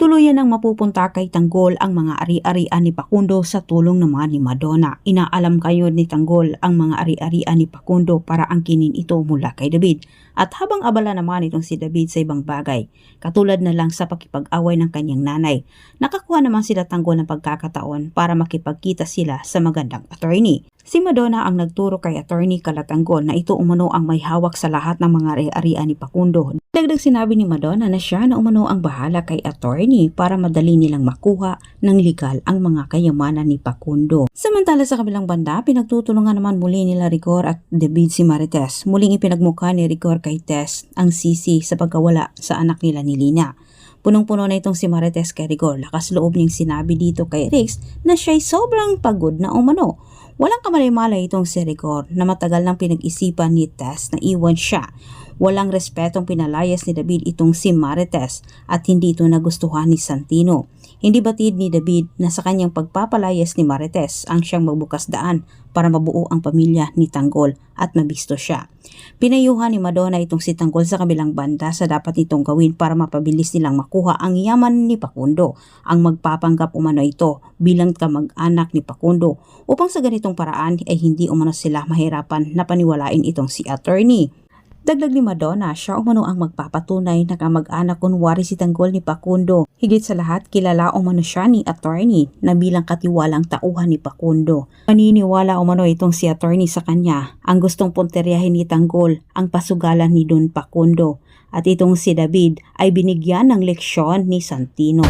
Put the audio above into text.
Tuluyan ang mapupunta kay Tanggol ang mga ari-arian ni Facundo sa tulong naman ni Madonna. Inaalam kayo ni Tanggol ang mga ari-arian ni Facundo para angkinin ito mula kay David. At habang abala naman itong si David sa ibang bagay, katulad na lang sa pakipag-away ng kanyang nanay, nakakuha naman sila Tanggol ng pagkakataon para makipagkita sila sa magandang attorney. Si Madonna ang nagturo kay Attorney Calatanggol na ito umano ang may hawak sa lahat ng mga ari-arian ni Facundo. Dagdag sinabi ni Madonna na siya na umano ang bahala kay attorney para madali nilang makuha ng legal ang mga kayamanan ni Facundo. Samantala sa kabilang banda, pinagtutulungan naman muli nila Rigor at David si Marites. Muling ipinagmukha ni Rigor kay Tess ang sisi sa pagkawala sa anak nila ni Lina. Punong-puno na itong si Marites kay Rigor. Lakas loob niyang sinabi dito kay Rix na siya'y sobrang pagod na umano. Walang kamalay-malay itong si Rigor na matagal nang pinag-isipan ni Tess na iwan siya. Walang respetong pinalayas ni David itong si Marites at hindi ito nagustuhan ni Santino. Hindi batid ni David na sa kanyang pagpapalayas ni Marites ang siyang magbukas daan para mabuo ang pamilya ni Tanggol at mabisto siya. Pinayuhan ni Madonna itong si Tanggol sa kabilang banda sa dapat itong gawin para mapabilis nilang makuha ang yaman ni Facundo. Ang magpapanggap umano ito bilang kamag-anak ni Facundo upang sa ganitong paraan ay hindi umano sila mahirapan na paniwalain itong si attorney. Dagdag ni Madonna, siya umano ang magpapatunay na kamag-anak kunwari si Tanggol ni Facundo. Higit sa lahat, kilala umano siya ni attorney na bilang katiwalang tauhan ni Facundo. Maniniwala umano itong si attorney sa kanya ang gustong punteryahin ni Tanggol ang pasugalan ni Don Facundo. At itong si David ay binigyan ng leksyon ni Santino.